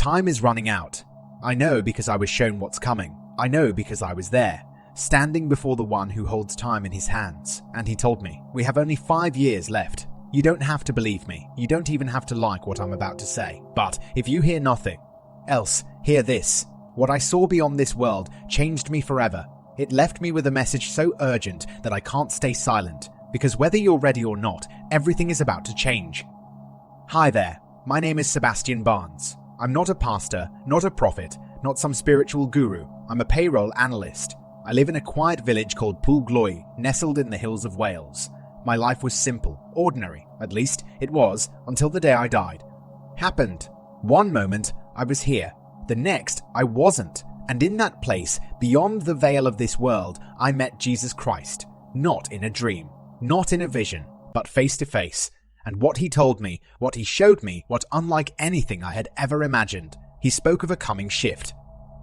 Time is running out. I know because I was shown what's coming. I know because I was there, standing before the one who holds time in his hands. And he told me, we have only 5 years left. You don't have to believe me. You don't even have to like what I'm about to say. But if you hear nothing else, hear this. What I saw beyond this world changed me forever. It left me with a message so urgent that I can't stay silent, because whether you're ready or not, everything is about to change. Hi there, my name is Sebastian Barnes. I'm not a pastor, not a prophet, not some spiritual guru. I'm a payroll analyst. I live in a quiet village called Pwllgloy, nestled in the hills of Wales. My life was simple, ordinary, at least it was, until the day I died. Happened. One moment, I was here. The next, I wasn't. And in that place, beyond the veil of this world, I met Jesus Christ. Not in a dream, not in a vision, but face to face. And what he told me, what he showed me, what unlike anything I had ever imagined. He spoke of a coming shift.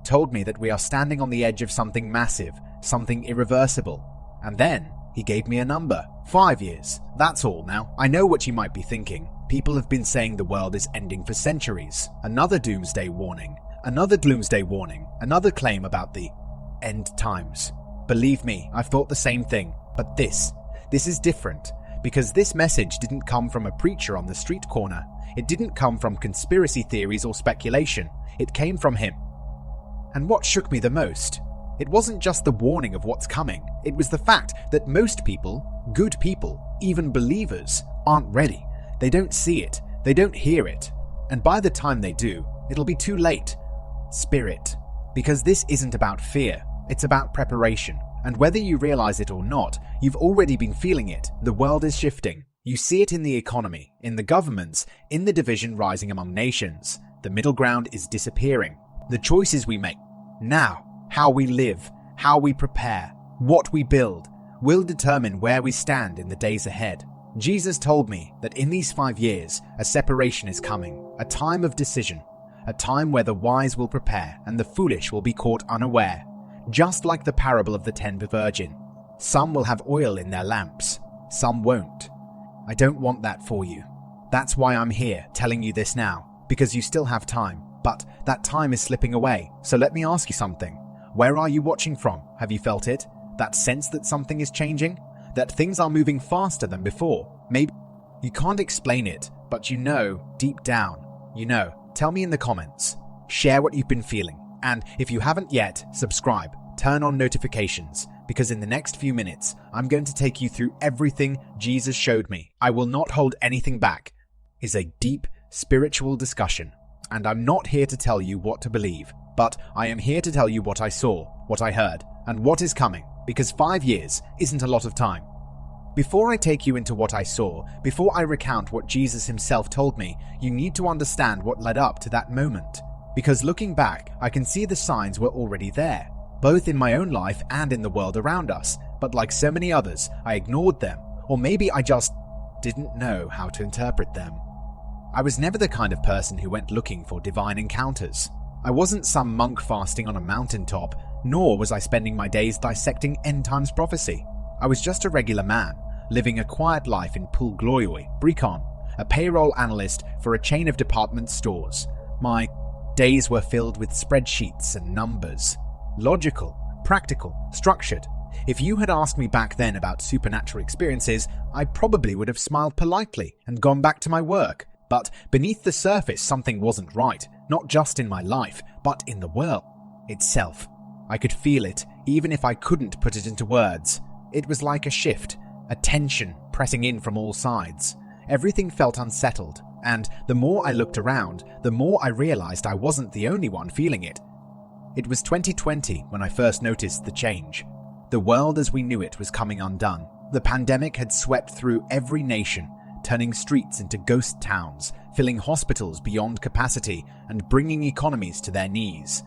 Told me that we are standing on the edge of something massive, something irreversible. And then, he gave me a number. 5 years. That's all now. I know what you might be thinking. People have been saying the world is ending for centuries. Another doomsday warning. Another gloomsday warning. Another claim about the end times. Believe me, I've thought the same thing. But this is different. Because this message didn't come from a preacher on the street corner. It didn't come from conspiracy theories or speculation. It came from him. And what shook me the most? It wasn't just the warning of what's coming. It was the fact that most people, good people, even believers, aren't ready. They don't see it. They don't hear it. And by the time they do, it'll be too late. Spirit. Because this isn't about fear. It's about preparation. And whether you realize it or not, you've already been feeling it. The world is shifting. You see it in the economy, in the governments, in the division rising among nations. The middle ground is disappearing. The choices we make now, how we live, how we prepare, what we build, will determine where we stand in the days ahead. Jesus told me that in these 5 years, a separation is coming, a time of decision, a time where the wise will prepare and the foolish will be caught unaware. Just like the parable of the 10 virgins. Some will have oil in their lamps, some won't. I don't want that for you. That's why I'm here telling you this now, because you still have time, but that time is slipping away. So let me ask you something. Where are you watching from? Have you felt it? That sense that something is changing? That things are moving faster than before? Maybe you can't explain it, but you know, deep down, you know. Tell me in the comments. Share what you've been feeling. And if you haven't yet, subscribe, turn on notifications, because in the next few minutes, I'm going to take you through everything Jesus showed me. I will not hold anything back. It's a deep spiritual discussion, and I'm not here to tell you what to believe, but I am here to tell you what I saw, what I heard, and what is coming, because 5 years isn't a lot of time. Before I take you into what I saw, before I recount what Jesus himself told me, you need to understand what led up to that moment. Because looking back, I can see the signs were already there, both in my own life and in the world around us, but like so many others, I ignored them, or maybe I just didn't know how to interpret them. I was never the kind of person who went looking for divine encounters. I wasn't some monk fasting on a mountaintop, nor was I spending my days dissecting end times prophecy. I was just a regular man, living a quiet life in Pwllgloy, Brecon, a payroll analyst for a chain of department stores. My days were filled with spreadsheets and numbers. Logical, practical, structured. If you had asked me back then about supernatural experiences, I probably would have smiled politely and gone back to my work. But beneath the surface, something wasn't right, not just in my life, but in the world itself. I could feel it, even if I couldn't put it into words. It was like a shift, a tension pressing in from all sides. Everything felt unsettled, and the more I looked around, the more I realized I wasn't the only one feeling it. It was 2020 when I first noticed the change. The world as we knew it was coming undone. The pandemic had swept through every nation, turning streets into ghost towns, filling hospitals beyond capacity, and bringing economies to their knees.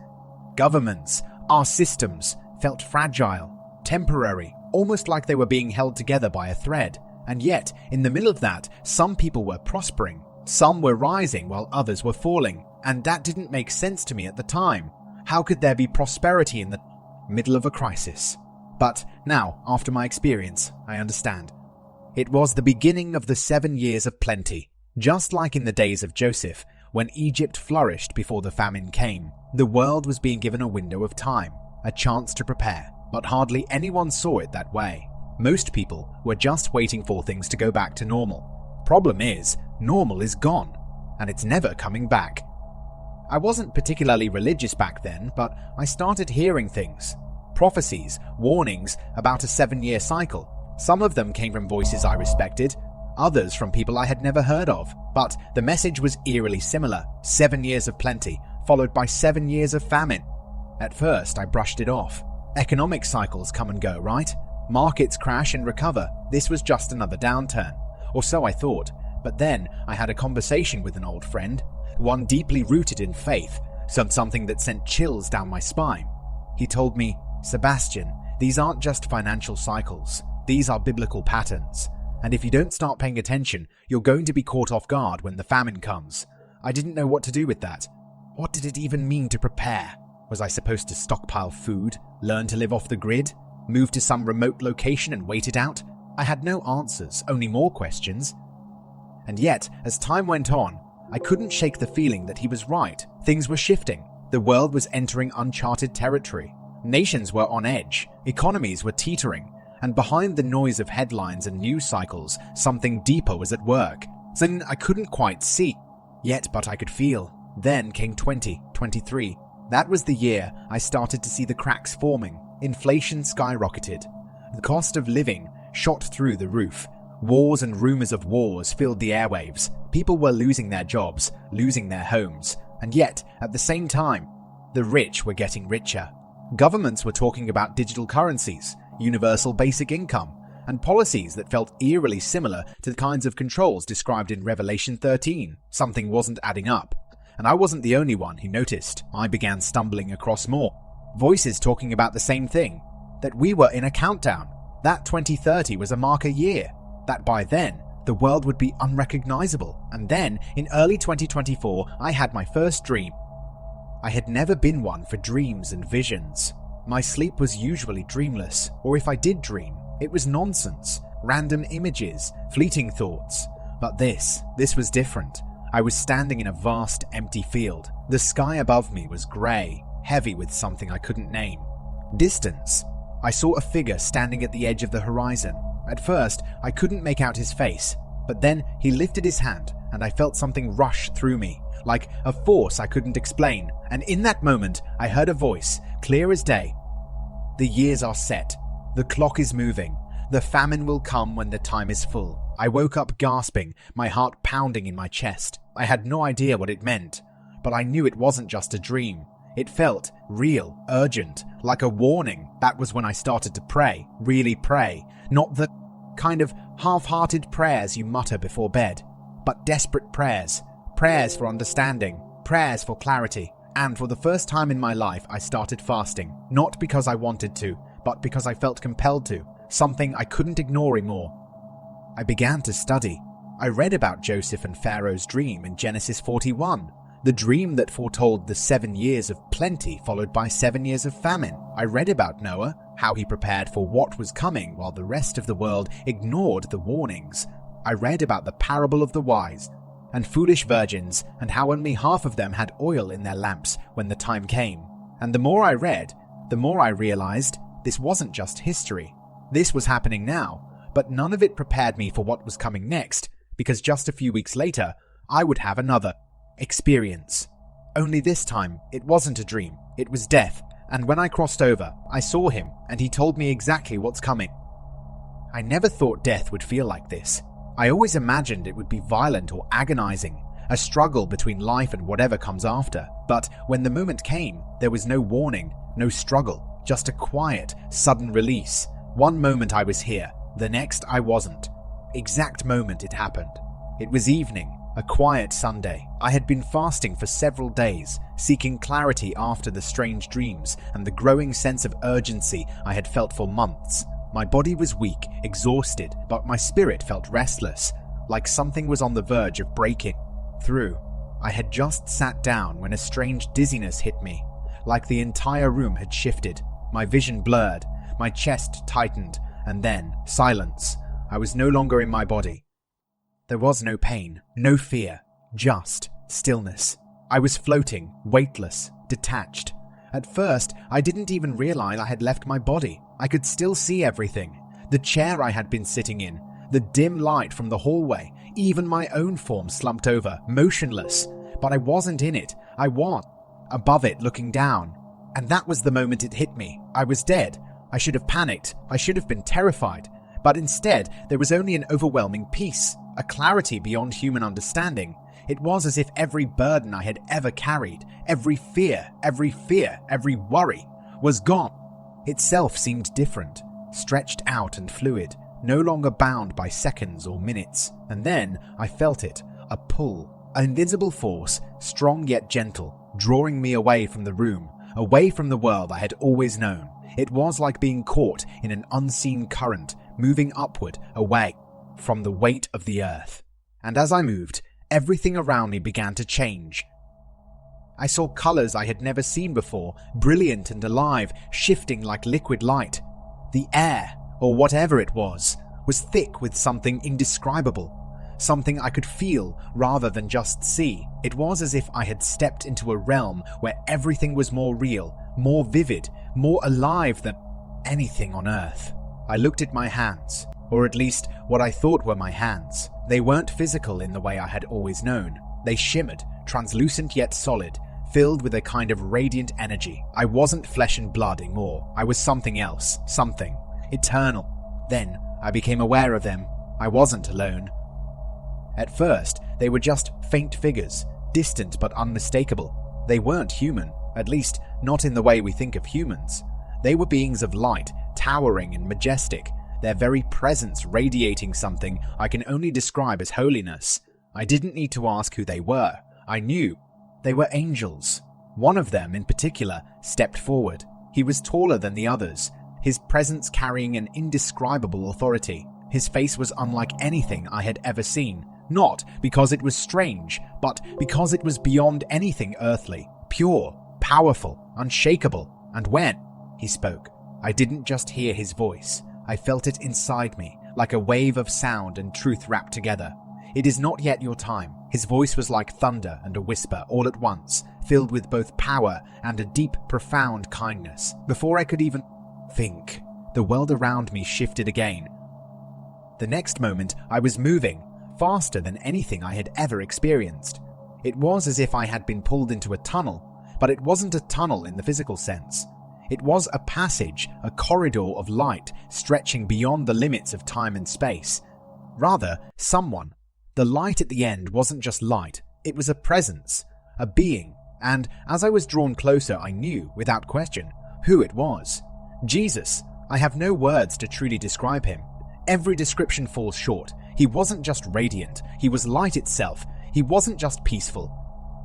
Governments, our systems, felt fragile, temporary, almost like they were being held together by a thread. And yet, in the middle of that, some people were prospering. Some were rising while others were falling. And that didn't make sense to me at the time. How could there be prosperity in the middle of a crisis? But now, after my experience, I understand. It was the beginning of the 7 years of plenty. Just like in the days of Joseph, when Egypt flourished before the famine came. The world was being given a window of time, a chance to prepare, but hardly anyone saw it that way. Most people were just waiting for things to go back to normal. Problem is, normal is gone, and it's never coming back. I wasn't particularly religious back then, but I started hearing things. Prophecies, warnings about a 7-year cycle. Some of them came from voices I respected, others from people I had never heard of, but the message was eerily similar. 7 years of plenty, followed by 7 years of famine. At first, I brushed it off. Economic cycles come and go, right? Markets crash and recover. This was just another downturn. Or so I thought. But then I had a conversation with an old friend, one deeply rooted in faith, something that sent chills down my spine. He told me, "Sebastian, these aren't just financial cycles. These are biblical patterns. And if you don't start paying attention, you're going to be caught off guard when the famine comes." I didn't know what to do with that. What did it even mean to prepare? Was I supposed to stockpile food, learn to live off the grid, move to some remote location and wait it out? I had no answers, only more questions. And yet, as time went on, I couldn't shake the feeling that he was right. Things were shifting. The world was entering uncharted territory. Nations were on edge. Economies were teetering. And behind the noise of headlines and news cycles, something deeper was at work. Something I couldn't quite see, yet but I could feel. Then came 2023. That was the year I started to see the cracks forming. Inflation skyrocketed. The cost of living shot through the roof. Wars and rumors of wars filled the airwaves. People were losing their jobs, losing their homes. And yet, at the same time, the rich were getting richer. Governments were talking about digital currencies, universal basic income, and policies that felt eerily similar to the kinds of controls described in Revelation 13. Something wasn't adding up. And I wasn't the only one who noticed. I began stumbling across more. Voices talking about the same thing. That we were in a countdown. That 2030 was a marker year. That by then, the world would be unrecognizable. And then, in early 2024, I had my first dream. I had never been one for dreams and visions. My sleep was usually dreamless, or if I did dream, it was nonsense, random images, fleeting thoughts. But this was different. I was standing in a vast, empty field. The sky above me was grey, heavy with something I couldn't name. Distance. I saw a figure standing at the edge of the horizon. At first, I couldn't make out his face, but then he lifted his hand, and I felt something rush through me, like a force I couldn't explain. And in that moment, I heard a voice, clear as day. "The years are set. The clock is moving. The famine will come when the time is full." I woke up gasping, my heart pounding in my chest. I had no idea what it meant, but I knew it wasn't just a dream. It felt real, urgent, like a warning. That was when I started to pray, really pray. Not the kind of half-hearted prayers you mutter before bed, but desperate prayers. Prayers for understanding, prayers for clarity. And for the first time in my life, I started fasting. Not because I wanted to, but because I felt compelled to. Something I couldn't ignore anymore. I began to study. I read about Joseph and Pharaoh's dream in Genesis 41. The dream that foretold the 7 years of plenty followed by 7 years of famine. I read about Noah, how he prepared for what was coming while the rest of the world ignored the warnings. I read about the parable of the wise and foolish virgins and how only half of them had oil in their lamps when the time came. And the more I read, the more I realized this wasn't just history. This was happening now, but none of it prepared me for what was coming next, because just a few weeks later, I would have another experience. Only this time, it wasn't a dream, it was death, and when I crossed over, I saw him, and he told me exactly what's coming. I never thought death would feel like this. I always imagined it would be violent or agonizing, a struggle between life and whatever comes after. But when the moment came, there was no warning, no struggle, just a quiet, sudden release. One moment I was here, the next I wasn't. Exact moment it happened. It was evening, a quiet Sunday. I had been fasting for several days, seeking clarity after the strange dreams and the growing sense of urgency I had felt for months. My body was weak, exhausted, but my spirit felt restless, like something was on the verge of breaking through. I had just sat down when a strange dizziness hit me, like the entire room had shifted. My vision blurred, my chest tightened, and then silence. I was no longer in my body. There was no pain, no fear, just Stillness. I was floating, weightless, detached. At first, I didn't even realize I had left my body. I could still see everything. The chair I had been sitting in, the dim light from the hallway, even my own form slumped over, motionless. But I wasn't in it. I was above it, looking down. And that was the moment it hit me. I was dead. I should have panicked. I should have been terrified. But instead, there was only an overwhelming peace, a clarity beyond human understanding. It was as if every burden I had ever carried, every fear, every worry, was gone. Itself seemed different, stretched out and fluid, no longer bound by seconds or minutes. And then I felt it, a pull, an invisible force, strong yet gentle, drawing me away from the room, away from the world I had always known. It was like being caught in an unseen current, moving upward, away from the weight of the earth. And as I moved, everything around me began to change. I saw colors I had never seen before, brilliant and alive, shifting like liquid light. The air, or whatever it was thick with something indescribable, something I could feel rather than just see. It was as if I had stepped into a realm where everything was more real, more vivid, more alive than anything on earth. I looked at my hands, or at least what I thought were my hands. They weren't physical in the way I had always known. They shimmered, translucent yet solid, filled with a kind of radiant energy. I wasn't flesh and blood anymore. I was something else, something eternal. Then I became aware of them. I wasn't alone. At first, they were just faint figures, distant but unmistakable. They weren't human, at least not in the way we think of humans. They were beings of light, towering and majestic, their very presence radiating something I can only describe as holiness. I didn't need to ask who they were. I knew. They were angels. One of them, in particular, stepped forward. He was taller than the others, his presence carrying an indescribable authority. His face was unlike anything I had ever seen, not because it was strange, but because it was beyond anything earthly, pure, powerful, unshakable. And when he spoke, I didn't just hear his voice. I felt it inside me, like a wave of sound and truth wrapped together. It is not yet your time. His voice was like thunder and a whisper all at once, filled with both power and a deep, profound kindness. Before I could even think, the world around me shifted again. The next moment, I was moving, faster than anything I had ever experienced. It was as if I had been pulled into a tunnel, but it wasn't a tunnel in the physical sense. It was a passage, a corridor of light stretching beyond the limits of time and space. Rather, someone. The light at the end wasn't just light, it was a presence, a being, and as I was drawn closer I knew, without question, who it was. Jesus. I have no words to truly describe him. Every description falls short. He wasn't just radiant, he was light itself. He wasn't just peaceful.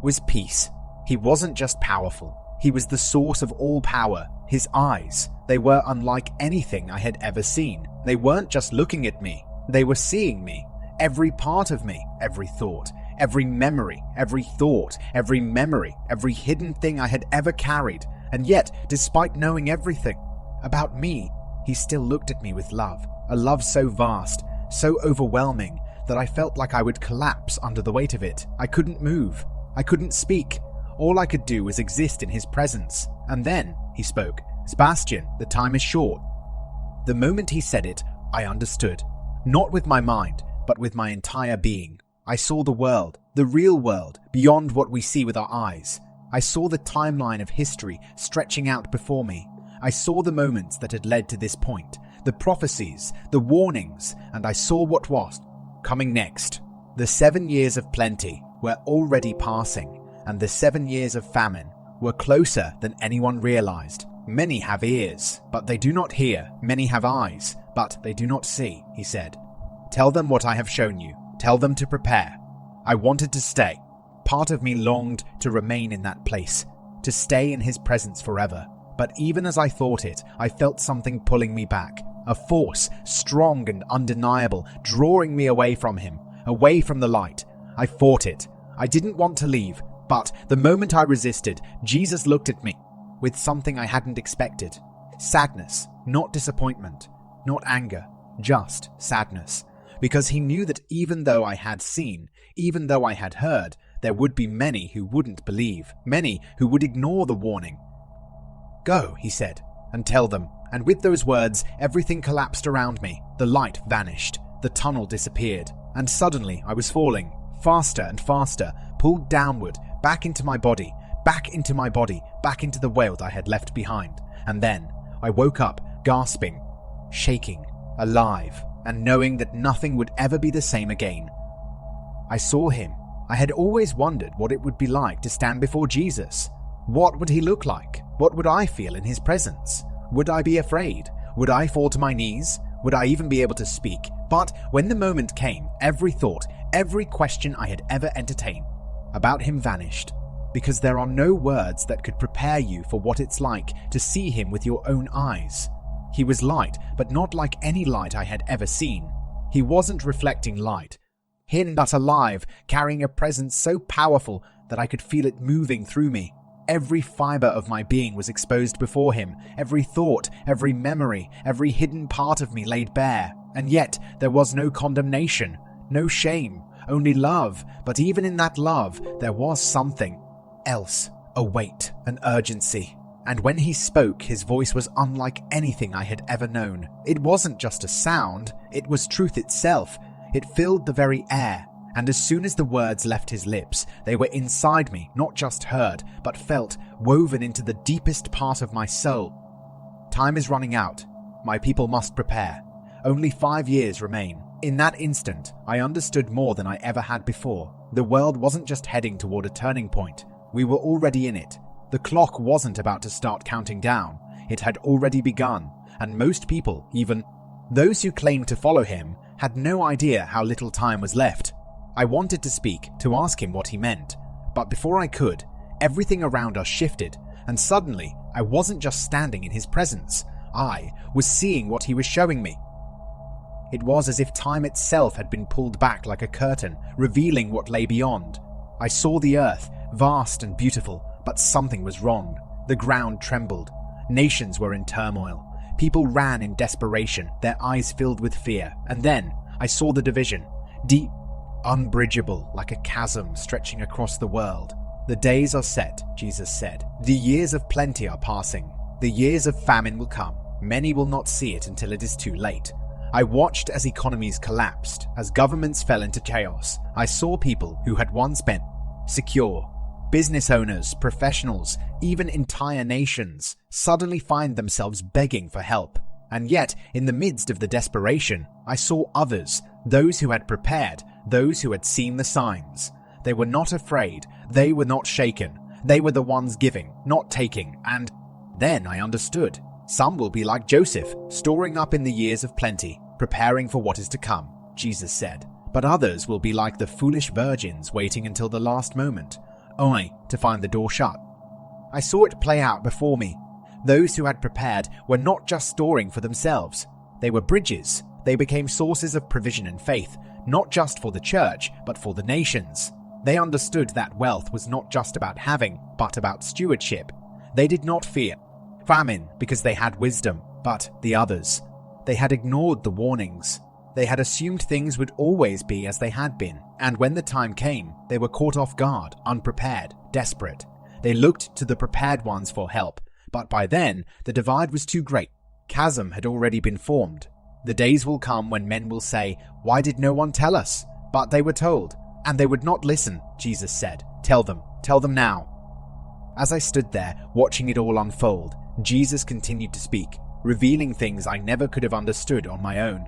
Was peace. He wasn't just powerful. He was the source of all power. His eyes, they were unlike anything I had ever seen. They weren't just looking at me, they were seeing me. Every part of me, every thought, every memory, every thought, every memory, every hidden thing I had ever carried. And yet, despite knowing everything about me, he still looked at me with love. A love so vast, so overwhelming, that I felt like I would collapse under the weight of it. I couldn't move. I couldn't speak. All I could do was exist in his presence. And then he spoke. "Sebastian, the time is short." The moment he said it, I understood. Not with my mind, but with my entire being. I saw the world, the real world, beyond what we see with our eyes. I saw the timeline of history stretching out before me. I saw the moments that had led to this point, the prophecies, the warnings, and I saw what was coming next. The 7 years of plenty were already passing, and the 7 years of famine were closer than anyone realized. "Many have ears, but they do not hear. Many have eyes, but they do not see," he said. "Tell them what I have shown you. Tell them to prepare." I wanted to stay. Part of me longed to remain in that place, to stay in his presence forever. But even as I thought it, I felt something pulling me back. A force, strong and undeniable, drawing me away from him, away from the light. I fought it. I didn't want to leave, but the moment I resisted, Jesus looked at me with something I hadn't expected. Sadness, not disappointment, not anger, just sadness. Because he knew that even though I had seen, even though I had heard, there would be many who wouldn't believe, many who would ignore the warning. "Go," he said, "and tell them." And with those words, everything collapsed around me. The light vanished, the tunnel disappeared, and suddenly I was falling, faster and faster, pulled downward, back into my body, back into the world I had left behind. And then I woke up, gasping, shaking, alive, and knowing that nothing would ever be the same again. I saw him. I had always wondered what it would be like to stand before Jesus. What would he look like? What would I feel in his presence? Would I be afraid? Would I fall to my knees? Would I even be able to speak? But when the moment came, every thought, every question I had ever entertained about him vanished, because there are no words that could prepare you for what it's like to see him with your own eyes. He was light, but not like any light I had ever seen. He wasn't reflecting light, hidden but alive, carrying a presence so powerful that I could feel it moving through me. Every fiber of my being was exposed before him, every thought, every memory, every hidden part of me laid bare. And yet there was no condemnation, no shame, only love. But even in that love, there was something else, a weight, an urgency. And when he spoke, his voice was unlike anything I had ever known. It wasn't just a sound, it was truth itself. It filled the very air. And as soon as the words left his lips, they were inside me, not just heard, but felt, woven into the deepest part of my soul. Time is running out. My people must prepare. Only 5 years remain. In that instant, I understood more than I ever had before. The world wasn't just heading toward a turning point. We were already in it. The clock wasn't about to start counting down. It had already begun, and most people, even those who claimed to follow him, had no idea how little time was left. I wanted to speak, to ask him what he meant, but before I could, everything around us shifted, and suddenly I wasn't just standing in his presence, I was seeing what he was showing me. It was as if time itself had been pulled back like a curtain, revealing what lay beyond. I saw the earth, vast and beautiful, but something was wrong. The ground trembled. Nations were in turmoil. People ran in desperation, their eyes filled with fear, and then I saw the division, deep, unbridgeable, like a chasm stretching across the world. The days are set, Jesus said. The years of plenty are passing. The years of famine will come. Many will not see it until it is too late. I watched as economies collapsed, as governments fell into chaos. I saw people who had once been secure, business owners, professionals, even entire nations, suddenly find themselves begging for help. And yet, in the midst of the desperation, I saw others, those who had prepared, those who had seen the signs. They were not afraid, they were not shaken, they were the ones giving, not taking, and then I understood. Some will be like Joseph, storing up in the years of plenty, preparing for what is to come, Jesus said. But others will be like the foolish virgins waiting until the last moment, only to find the door shut. I saw it play out before me. Those who had prepared were not just storing for themselves. They were bridges. They became sources of provision and faith, not just for the church, but for the nations. They understood that wealth was not just about having, but about stewardship. They did not fear famine because they had wisdom, but the others. They had ignored the warnings. They had assumed things would always be as they had been, and when the time came, they were caught off guard, unprepared, desperate. They looked to the prepared ones for help, but by then, the divide was too great. Chasm had already been formed. The days will come when men will say, "Why did no one tell us?" But they were told, and they would not listen, Jesus said. Tell them now. As I stood there, watching it all unfold, Jesus continued to speak, revealing things I never could have understood on my own.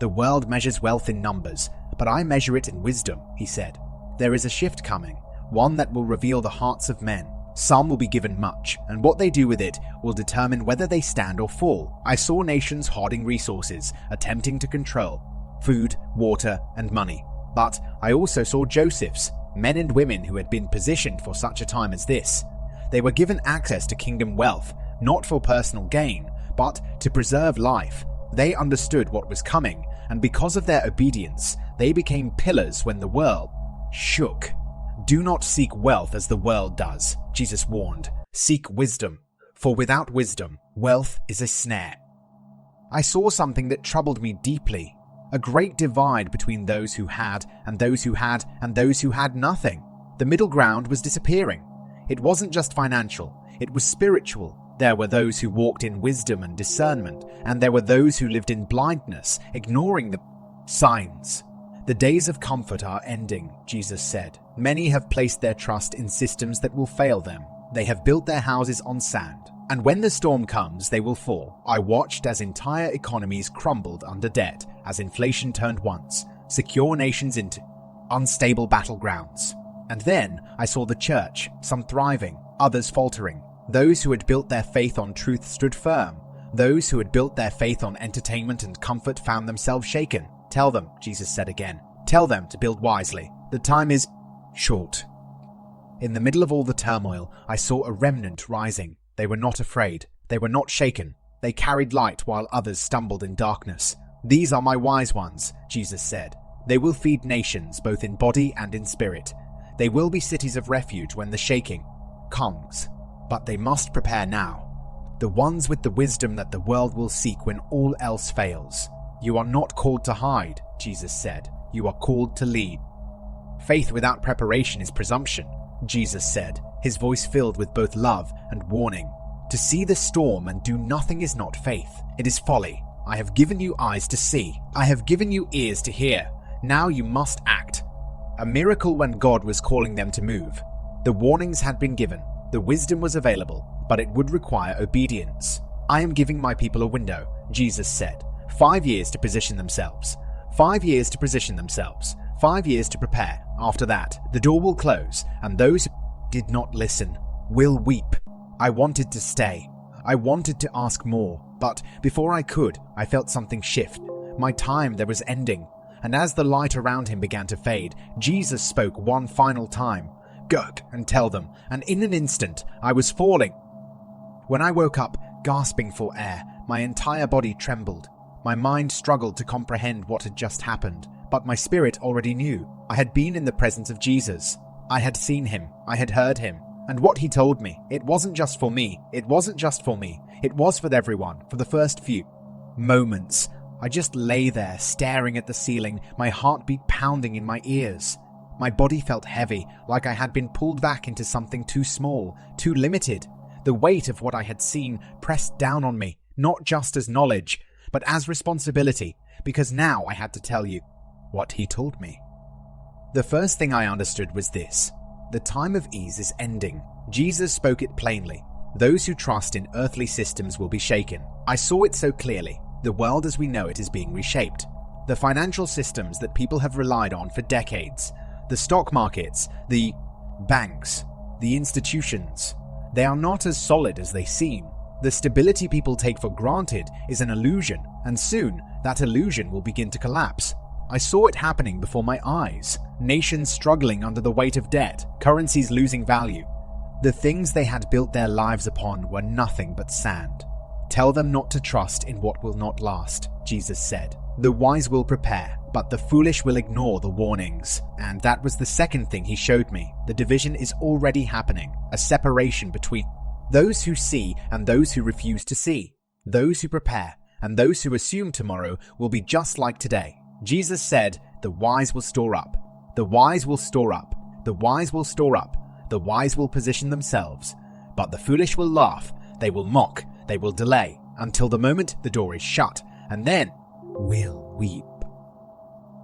The world measures wealth in numbers, but I measure it in wisdom, he said. There is a shift coming, one that will reveal the hearts of men. Some will be given much, and what they do with it will determine whether they stand or fall. I saw nations hoarding resources, attempting to control food, water, and money. But I also saw Josephs, men and women who had been positioned for such a time as this. They were given access to kingdom wealth, not for personal gain, but to preserve life. They understood what was coming, and because of their obedience, they became pillars when the world shook. Do not seek wealth as the world does, Jesus warned. Seek wisdom, for without wisdom, wealth is a snare. I saw something that troubled me deeply. A great divide between those who had and those who had and those who had nothing. The middle ground was disappearing. It wasn't just financial, it was spiritual. There were those who walked in wisdom and discernment, and there were those who lived in blindness, ignoring the signs. The days of comfort are ending, Jesus said. Many have placed their trust in systems that will fail them. They have built their houses on sand, and when the storm comes, they will fall. I watched as entire economies crumbled under debt, as inflation turned once secure nations into unstable battlegrounds. And then I saw the church, some thriving, others faltering. Those who had built their faith on truth stood firm. Those who had built their faith on entertainment and comfort found themselves shaken. Tell them, Jesus said again. Tell them to build wisely. The time is short. In the middle of all the turmoil, I saw a remnant rising. They were not afraid. They were not shaken. They carried light while others stumbled in darkness. These are my wise ones, Jesus said. They will feed nations both in body and in spirit. They will be cities of refuge when the shaking comes. But they must prepare now. The ones with the wisdom that the world will seek when all else fails. You are not called to hide, Jesus said. You are called to lead. Faith without preparation is presumption, Jesus said, his voice filled with both love and warning. To see the storm and do nothing is not faith. It is folly. I have given you eyes to see. I have given you ears to hear. Now you must act. A miracle when God was calling them to move. The warnings had been given. The wisdom was available, but it would require obedience. I am giving my people a window, Jesus said. 5 years to position themselves. 5 years to position themselves. 5 years to prepare. After that, the door will close, and those who did not listen will weep. I wanted to stay. I wanted to ask more, but before I could, I felt something shift. My time there was ending, and as the light around him began to fade, Jesus spoke one final time. Go and tell them, and in an instant, I was falling. When I woke up, gasping for air, my entire body trembled. My mind struggled to comprehend what had just happened, but my spirit already knew. I had been in the presence of Jesus. I had seen him. I had heard him. And what he told me, it wasn't just for me. It wasn't just for me. It was for everyone, for the first few moments. I just lay there, staring at the ceiling, my heartbeat pounding in my ears. My body felt heavy, like I had been pulled back into something too small, too limited. The weight of what I had seen pressed down on me, not just as knowledge, but as responsibility, because now I had to tell you what he told me. The first thing I understood was this. The time of ease is ending. Jesus spoke it plainly. Those who trust in earthly systems will be shaken. I saw it so clearly. The world as we know it is being reshaped. The financial systems that people have relied on for decades, the stock markets, the banks, the institutions, they are not as solid as they seem. The stability people take for granted is an illusion, and soon that illusion will begin to collapse. I saw it happening before my eyes. Nations struggling under the weight of debt, currencies losing value. The things they had built their lives upon were nothing but sand. Tell them not to trust in what will not last, Jesus said. The wise will prepare, but the foolish will ignore the warnings. And that was the second thing he showed me. The division is already happening, a separation between those who see and those who refuse to see. Those who prepare and those who assume tomorrow will be just like today. Jesus said, the wise will store up. The wise will store up. The wise will store up. The wise will position themselves. But the foolish will laugh. They will mock. They will delay until the moment the door is shut, and then will weep.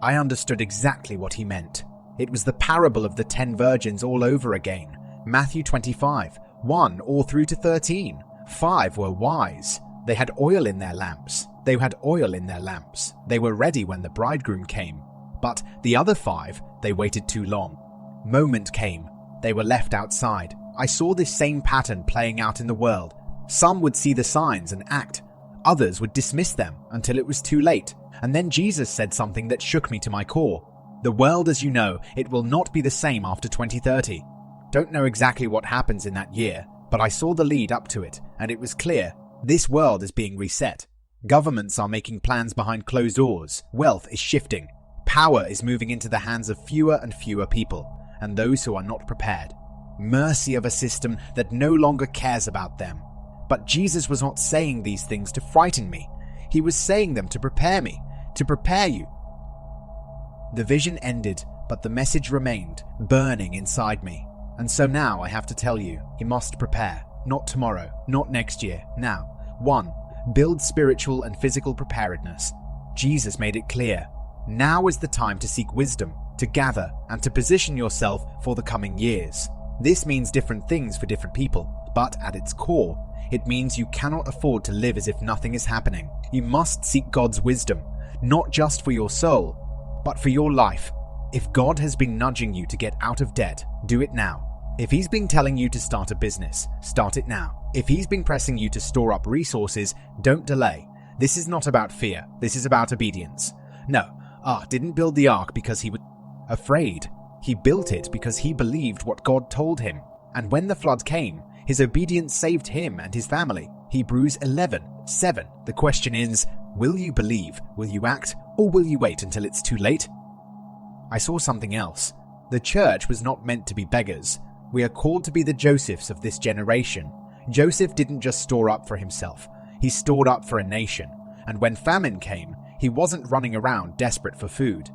I understood exactly what he meant. It was the parable of the 10 virgins all over again. Matthew 25, 1 all through to 13. 5 were wise. They had oil in their lamps. They had oil in their lamps. They were ready when the bridegroom came. But the other 5, they waited too long. Moment came. They were left outside. I saw this same pattern playing out in the world. Some would see the signs and act. Others would dismiss them until it was too late. And then Jesus said something that shook me to my core. The world as you know, it will not be the same after 2030. Don't know exactly what happens in that year, but I saw the lead up to it, and it was clear. This world is being reset. Governments are making plans behind closed doors. Wealth is shifting. Power is moving into the hands of fewer and fewer people, and those who are not prepared. Mercy of a system that no longer cares about them. But Jesus was not saying these things to frighten me. He was saying them to prepare me, to prepare you. The vision ended, but but the message remained, burning inside me. And so now I have to tell you, you must prepare. Not tomorrow, not next year, now. 1. Build spiritual and physical preparedness. Jesus made it clear. Now is the time to seek wisdom, to gather, and to position yourself for the coming years. This means different things for different people, but at its core, it means you cannot afford to live as if nothing is happening. You must seek God's wisdom, not just for your soul, but for your life. If God has been nudging you to get out of debt, do it now. If He's been telling you to start a business, start it now. If He's been pressing you to store up resources, don't delay. This is not about fear, this is about obedience. No, didn't build the ark because he was afraid. He built it because he believed what God told him. And when the flood came, his obedience saved him and his family. Hebrews 11:7. The question is, will you believe, will you act, or will you wait until it's too late? I saw something else. The church was not meant to be beggars. We are called to be the Josephs of this generation. Joseph didn't just store up for himself. He stored up for a nation. And when famine came, he wasn't running around desperate for food.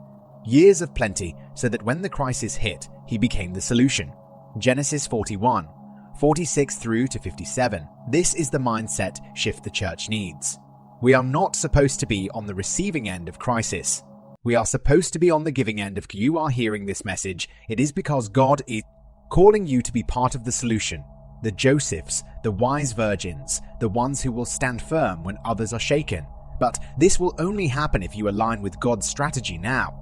Years of plenty, so that when the crisis hit, he became the solution. Genesis 41:46 through to 57. This is the mindset shift the church needs. We are not supposed to be on the receiving end of crisis. We are supposed to be on the giving end. If you are hearing this message, it is because God is calling you to be part of the solution. The Josephs, the wise virgins, the ones who will stand firm when others are shaken. But this will only happen if you align with God's strategy now.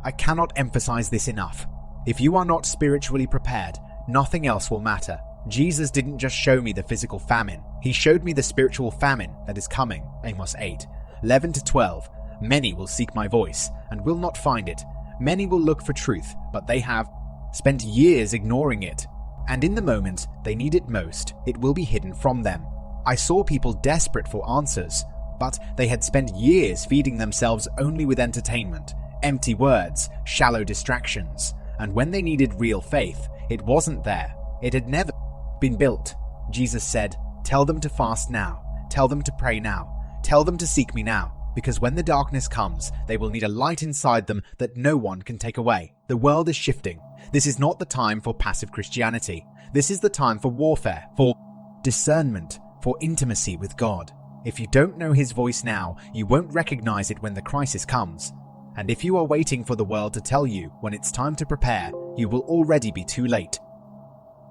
I cannot emphasize this enough. If you are not spiritually prepared, nothing else will matter. Jesus didn't just show me the physical famine. He showed me the spiritual famine that is coming. Amos 8:11-12. Many will seek my voice and will not find it. Many will look for truth, but they have spent years ignoring it. And in the moment they need it most, it will be hidden from them. I saw people desperate for answers, but they had spent years feeding themselves only with entertainment, empty words, shallow distractions. And when they needed real faith, it wasn't there. It had never been built. Jesus said, tell them to fast now. Tell them to pray now. Tell them to seek me now. Because when the darkness comes, they will need a light inside them that no one can take away. The world is shifting. This is not the time for passive Christianity. This is the time for warfare, for discernment, for intimacy with God. If you don't know His voice now, you won't recognize it when the crisis comes. And if you are waiting for the world to tell you when it's time to prepare, you will already be too late.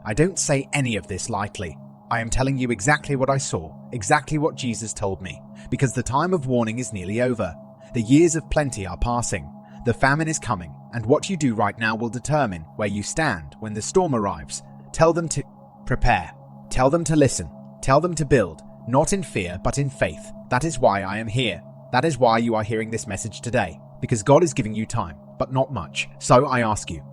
I don't say any of this lightly. I am telling you exactly what I saw, exactly what Jesus told me, because the time of warning is nearly over. The years of plenty are passing. The famine is coming, and what you do right now will determine where you stand when the storm arrives. Tell them to prepare. Tell them to listen. Tell them to build, not in fear, but in faith. That is why I am here. That is why you are hearing this message today, because God is giving you time, but not much. So I ask you.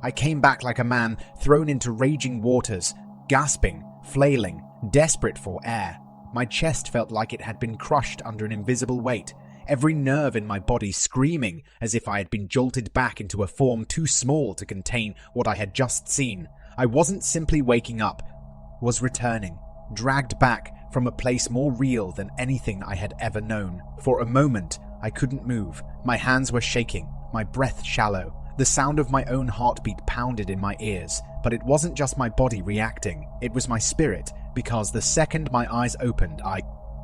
I came back like a man thrown into raging waters, gasping, flailing, desperate for air. My chest felt like it had been crushed under an invisible weight, every nerve in my body screaming as if I had been jolted back into a form too small to contain what I had just seen. I wasn't simply waking up, was returning, dragged back from a place more real than anything I had ever known. For a moment, I couldn't move. My hands were shaking, my breath shallow. The sound of my own heartbeat pounded in my ears, but it wasn't just my body reacting, it was my spirit, because the second my eyes opened, I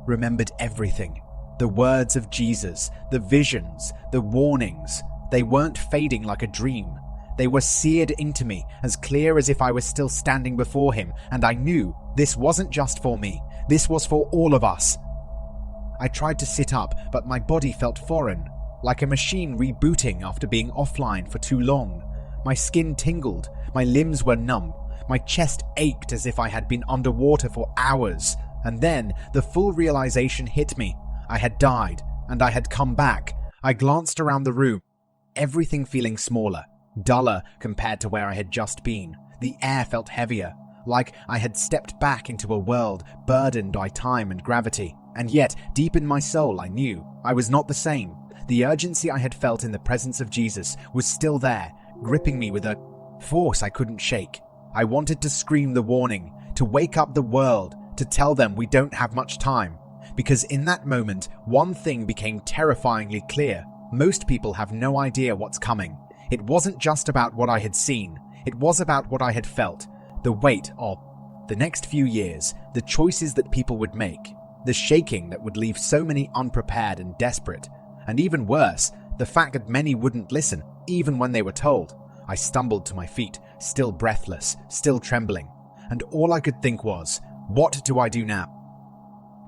remembered everything. The words of Jesus, the visions, the warnings, they weren't fading like a dream. They were seared into me, as clear as if I was still standing before Him, and I knew this wasn't just for me, this was for all of us. I tried to sit up, but my body felt foreign, like a machine rebooting after being offline for too long. My skin tingled, my limbs were numb, my chest ached as if I had been underwater for hours. And then the full realization hit me. I had died, and I had come back. I glanced around the room, everything feeling smaller, duller compared to where I had just been. The air felt heavier, like I had stepped back into a world burdened by time and gravity. And yet, deep in my soul, I knew I was not the same. The urgency I had felt in the presence of Jesus was still there, gripping me with a force I couldn't shake. I wanted to scream the warning, to wake up the world, to tell them we don't have much time. Because in that moment, one thing became terrifyingly clear. Most people have no idea what's coming. It wasn't just about what I had seen, it was about what I had felt, the weight of the next few years, the choices that people would make, the shaking that would leave so many unprepared and desperate, and even worse, the fact that many wouldn't listen, even when they were told. I stumbled to my feet, still breathless, still trembling, and all I could think was, what do I do now?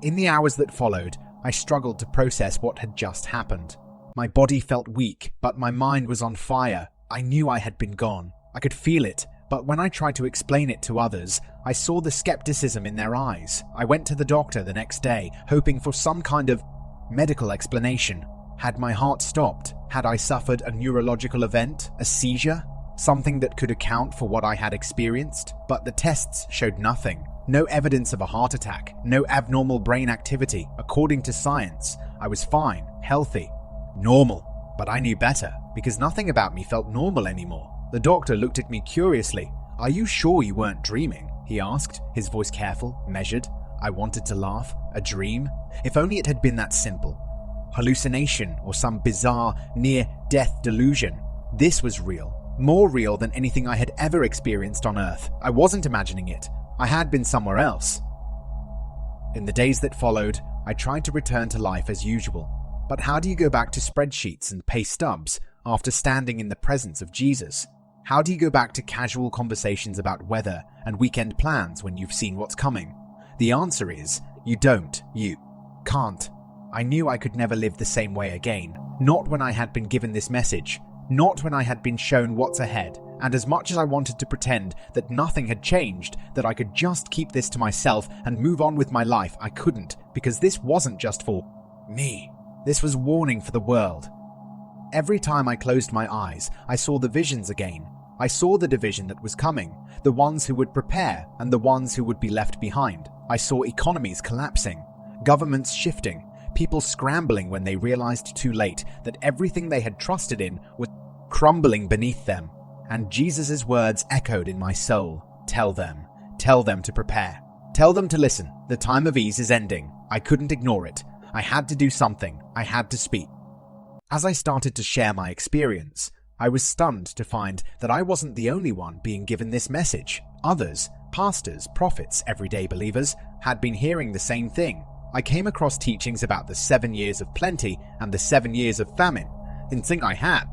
In the hours that followed, I struggled to process what had just happened. My body felt weak, but my mind was on fire. I knew I had been gone. I could feel it, but when I tried to explain it to others, I saw the skepticism in their eyes. I went to the doctor the next day, hoping for some kind of medical explanation. Had my heart stopped? Had I suffered a neurological event? A seizure? Something that could account for what I had experienced? But the tests showed nothing. No evidence of a heart attack, no abnormal brain activity. According to science, I was fine, healthy, normal. But I knew better, because nothing about me felt normal anymore. The doctor looked at me curiously. "Are you sure you weren't dreaming?" he asked, his voice careful, measured. I wanted to laugh. A dream? If only it had been that simple. Hallucination or some bizarre, near-death delusion. This was real. More real than anything I had ever experienced on Earth. I wasn't imagining it. I had been somewhere else. In the days that followed, I tried to return to life as usual. But how do you go back to spreadsheets and pay stubs after standing in the presence of Jesus? How do you go back to casual conversations about weather and weekend plans when you've seen what's coming? The answer is, you don't. You can't. I knew I could never live the same way again. Not when I had been given this message. Not when I had been shown what's ahead. And as much as I wanted to pretend that nothing had changed, that I could just keep this to myself and move on with my life, I couldn't, because this wasn't just for me. This was warning for the world. Every time I closed my eyes, I saw the visions again. I saw the division that was coming, the ones who would prepare and the ones who would be left behind. I saw economies collapsing, governments shifting, people scrambling when they realized too late that everything they had trusted in was crumbling beneath them. And Jesus' words echoed in my soul. Tell them to prepare. Tell them to listen. The time of ease is ending. I couldn't ignore it. I had to do something. I had to speak. As I started to share my experience, I was stunned to find that I wasn't the only one being given this message. Others, pastors, prophets, everyday believers, had been hearing the same thing. I came across teachings about the 7 years of plenty and the 7 years of famine, thing I had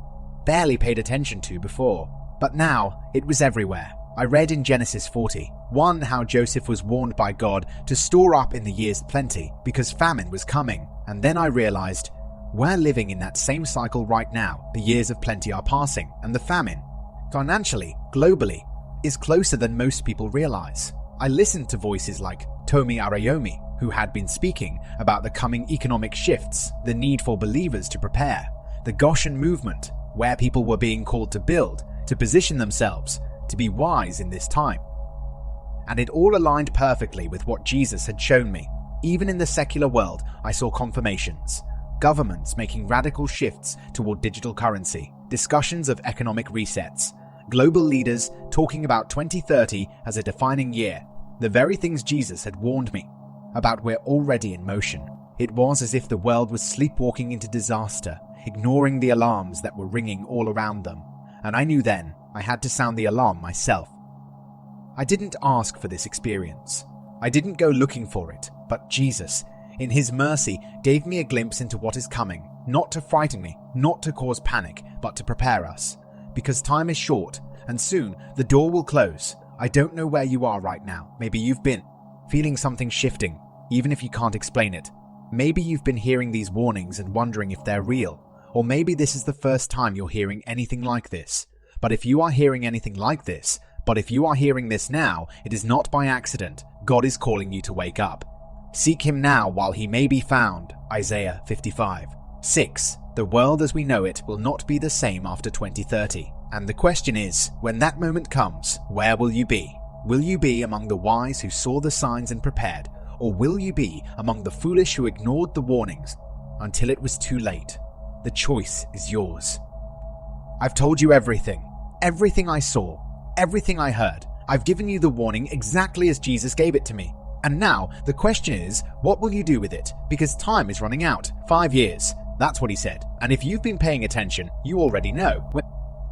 barely paid attention to before. But now, it was everywhere. I read in Genesis 40, 1, how Joseph was warned by God to store up in the years of plenty because famine was coming. And then I realized, we're living in that same cycle right now. The years of plenty are passing, and the famine, financially, globally, is closer than most people realize. I listened to voices like Tomi Arayomi, who had been speaking about the coming economic shifts, the need for believers to prepare, the Goshen movement, where people were being called to build, to position themselves, to be wise in this time. And it all aligned perfectly with what Jesus had shown me. Even in the secular world, I saw confirmations. Governments making radical shifts toward digital currency, discussions of economic resets, global leaders talking about 2030 as a defining year. The very things Jesus had warned me about were already in motion. It was as if the world was sleepwalking into disaster, ignoring the alarms that were ringing all around them. And I knew then I had to sound the alarm myself. I didn't ask for this experience. I didn't go looking for it, but Jesus, in his mercy, gave me a glimpse into what is coming, not to frighten me, not to cause panic, but to prepare us. Because time is short, and soon the door will close. I don't know where you are right now. Maybe you've been feeling something shifting, even if you can't explain it. Maybe you've been hearing these warnings and wondering if they're real. Or maybe this is the first time you're hearing anything like this. But if you are hearing anything like this, if you are hearing this now, it is not by accident. God is calling you to wake up. Seek him now while he may be found. Isaiah 55:6. The world as we know it will not be the same after 2030. And the question is, when that moment comes, where will you be? Will you be among the wise who saw the signs and prepared? Or will you be among the foolish who ignored the warnings until it was too late? The choice is yours. I've told you everything. Everything I saw. Everything I heard. I've given you the warning exactly as Jesus gave it to me. And now, the question is, what will you do with it? Because time is running out. 5 years. That's what he said. And if you've been paying attention, you already know.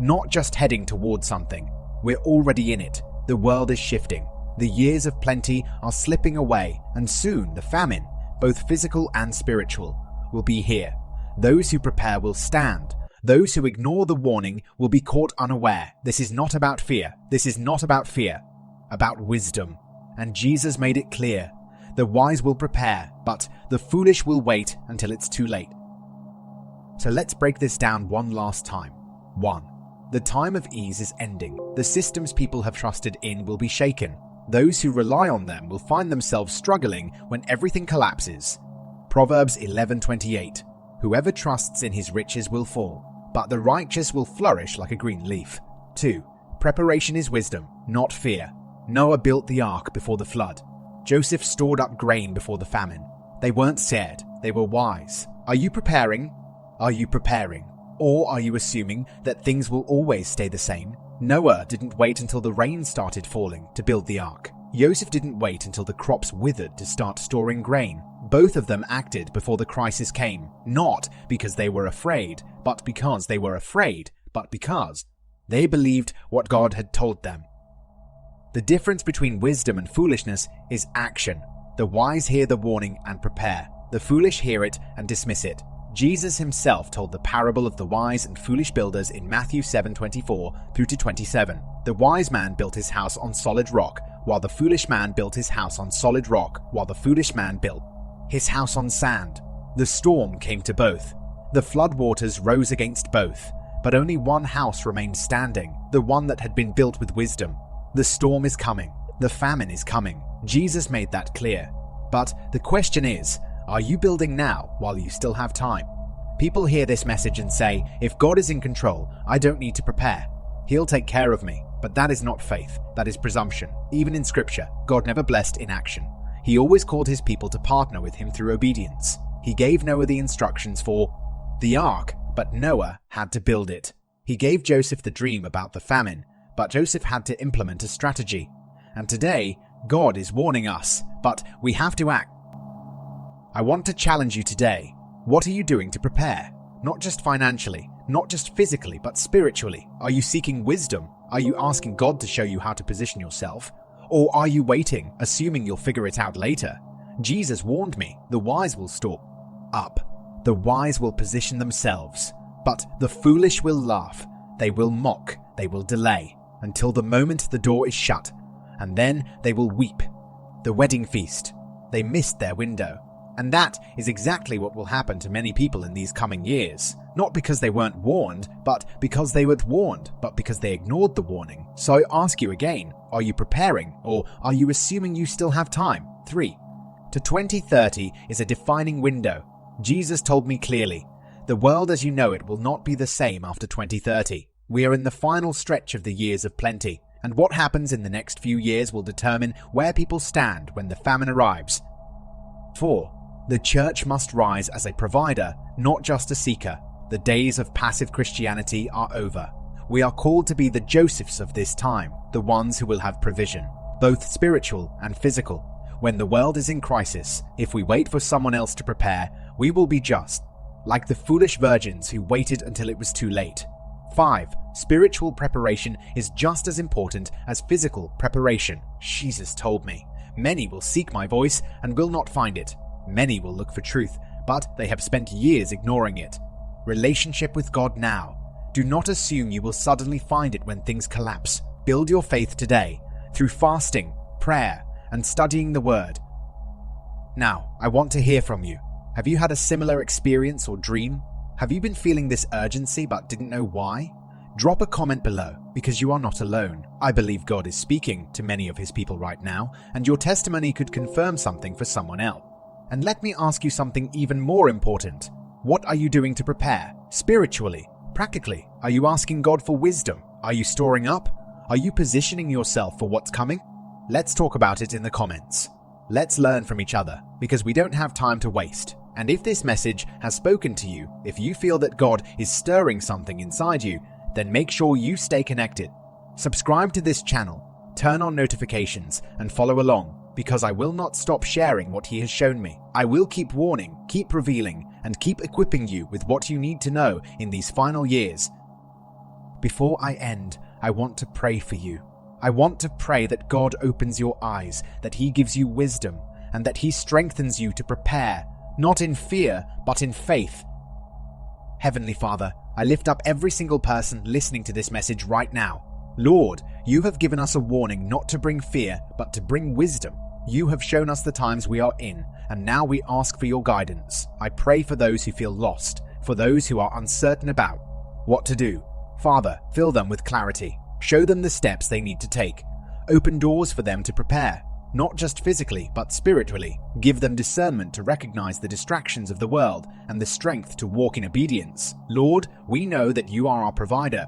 not just heading towards something. We're already in it. The world is shifting. The years of plenty are slipping away, and soon the famine, both physical and spiritual, will be here. Those who prepare will stand. Those who ignore the warning will be caught unaware. This is not about fear. This is not about fear. About wisdom. And Jesus made it clear. The wise will prepare, but the foolish will wait until it's too late. So let's break this down one last time. 1. The time of ease is ending. The systems people have trusted in will be shaken. Those who rely on them will find themselves struggling when everything collapses. Proverbs 11:28. Whoever trusts in his riches will fall, but the righteous will flourish like a green leaf. 2. Preparation is wisdom, not fear. Noah built the ark before the flood. Joseph stored up grain before the famine. They weren't scared, they were wise. Are you preparing? Are you preparing? Or are you assuming that things will always stay the same? Noah didn't wait until the rain started falling to build the ark. Joseph didn't wait until the crops withered to start storing grain. Both of them acted before the crisis came, not because they were afraid, but because they were afraid, but because they believed what God had told them. The difference between wisdom and foolishness is action. The wise hear the warning and prepare. The foolish hear it and dismiss it. Jesus himself told the parable of the wise and foolish builders in Matthew 7:24 through to 27. The wise man built his house on solid rock, while the foolish man built his house on solid rock, while the foolish man built his house on sand. The storm came to both. The floodwaters rose against both, but only one house remained standing, the one that had been built with wisdom. The storm is coming. The famine is coming. Jesus made that clear. But the question is, are you building now while you still have time? People hear this message and say, if God is in control, I don't need to prepare. He'll take care of me. But that is not faith. That is presumption. Even in Scripture, God never blessed inaction. He always called his people to partner with him through obedience. He gave Noah the instructions for the ark, but Noah had to build it. He gave Joseph the dream about the famine, but Joseph had to implement a strategy. And today, God is warning us, but we have to act. I want to challenge you today. What are you doing to prepare? Not just financially, not just physically, but spiritually. Are you seeking wisdom? Are you asking God to show you how to position yourself? Or are you waiting, assuming you'll figure it out later? Jesus warned me, the wise will store up. The wise will position themselves. But the foolish will laugh. They will mock. They will delay until the moment the door is shut. And then they will weep. The wedding feast. They missed their window. And that is exactly what will happen to many people in these coming years. Not because they weren't warned, but because they were warned, but because they ignored the warning. So I ask you again, are you preparing, or are you assuming you still have time? 3. To 2030 is a defining window. Jesus told me clearly, the world as you know it will not be the same after 2030. We are in the final stretch of the years of plenty, and what happens in the next few years will determine where people stand when the famine arrives. 4. The church must rise as a provider, not just a seeker. The days of passive Christianity are over. We are called to be the Josephs of this time, the ones who will have provision, both spiritual and physical. When the world is in crisis, if we wait for someone else to prepare, we will be just like the foolish virgins who waited until it was too late. 5. Spiritual preparation is just as important as physical preparation. Jesus told me, many will seek my voice and will not find it. Many will look for truth, but they have spent years ignoring it. Relationship with God now. Do not assume you will suddenly find it when things collapse. Build your faith today through fasting, prayer, and studying the Word. Now, I want to hear from you. Have you had a similar experience or dream? Have you been feeling this urgency but didn't know why? Drop a comment below, because you are not alone. I believe God is speaking to many of his people right now, and your testimony could confirm something for someone else. And let me ask you something even more important. What are you doing to prepare? Spiritually, practically, are you asking God for wisdom? Are you storing up? Are you positioning yourself for what's coming? Let's talk about it in the comments. Let's learn from each other, because we don't have time to waste. And if this message has spoken to you, if you feel that God is stirring something inside you, then make sure you stay connected. Subscribe to this channel, turn on notifications, and follow along, because I will not stop sharing what he has shown me. I will keep warning, keep revealing, and keep equipping you with what you need to know in these final years. Before I end, I want to pray for you. I want to pray that God opens your eyes, that He gives you wisdom, and that He strengthens you to prepare, not in fear, but in faith. Heavenly Father, I lift up every single person listening to this message right now. Lord, you have given us a warning not to bring fear, but to bring wisdom. You have shown us the times we are in, and now we ask for your guidance. I pray for those who feel lost, for those who are uncertain about what to do. Father, fill them with clarity. Show them the steps they need to take. Open doors for them to prepare, not just physically, but spiritually. Give them discernment to recognize the distractions of the world and the strength to walk in obedience. Lord, we know that you are our provider,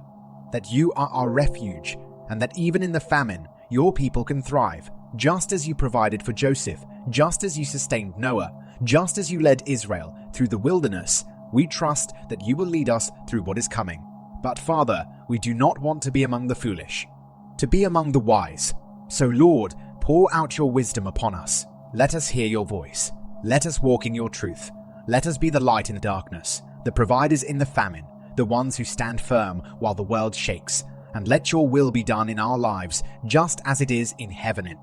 that you are our refuge, and that even in the famine, your people can thrive, just as you provided for Joseph, just as you sustained Noah, just as you led Israel through the wilderness. We trust that you will lead us through what is coming. But Father, we do not want to be among the foolish, to be among the wise. So Lord, pour out your wisdom upon us. Let us hear your voice. Let us walk in your truth. Let us be the light in the darkness, the providers in the famine, the ones who stand firm while the world shakes. And let your will be done in our lives, just as it is in heaven. In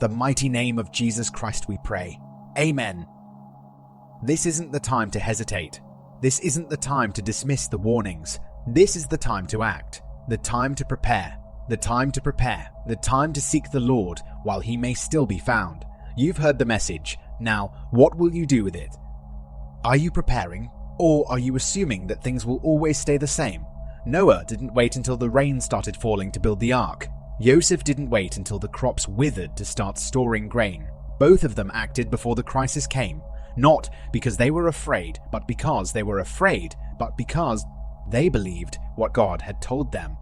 the mighty name of Jesus Christ we pray. Amen. This isn't the time to hesitate. This isn't the time to dismiss the warnings. This is the time to act, the time to prepare, the time to prepare, the time to seek the Lord while He may still be found. You've heard the message. Now, what will you do with it? Are you preparing, or are you assuming that things will always stay the same? Noah didn't wait until the rain started falling to build the ark. Joseph didn't wait until the crops withered to start storing grain. Both of them acted before the crisis came, not because they were afraid, but because they were afraid, but because they believed what God had told them.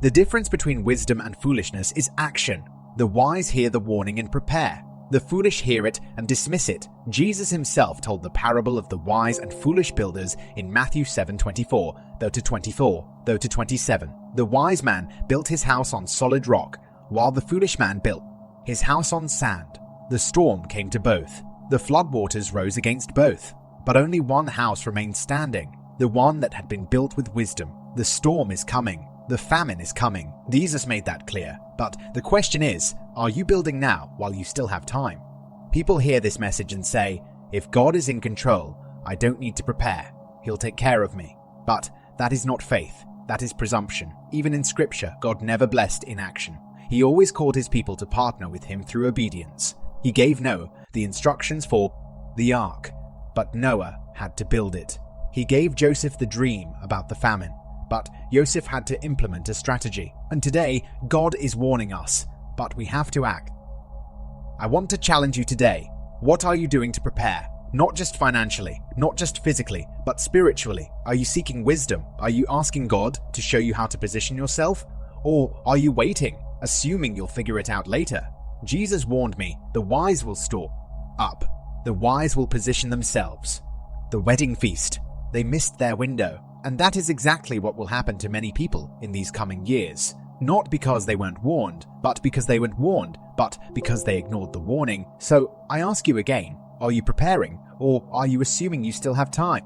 The difference between wisdom and foolishness is action. The wise hear the warning and prepare. The foolish hear it and dismiss it. Jesus himself told the parable of the wise and foolish builders in Matthew 7:24-27. The wise man built his house on solid rock, while the foolish man built his house on sand. The storm came to both. The floodwaters rose against both. But only one house remained standing, the one that had been built with wisdom. The storm is coming. The famine is coming. Jesus made that clear. But the question is, are you building now while you still have time? People hear this message and say, if God is in control, I don't need to prepare. He'll take care of me. But that is not faith. That is presumption. Even in Scripture, God never blessed inaction. He always called his people to partner with him through obedience. He gave Noah the instructions for the ark, but Noah had to build it. He gave Joseph the dream about the famine, but Joseph had to implement a strategy. And today, God is warning us, but we have to act. I want to challenge you today. What are you doing to prepare? Not just financially, not just physically, but spiritually. Are you seeking wisdom? Are you asking God to show you how to position yourself? Or are you waiting, assuming you'll figure it out later? Jesus warned me, the wise will store up. The wise will position themselves. The wedding feast. They missed their window. And that is exactly what will happen to many people in these coming years. Not because they weren't warned, but because they ignored the warning. So I ask you again, are you preparing, or are you assuming you still have time?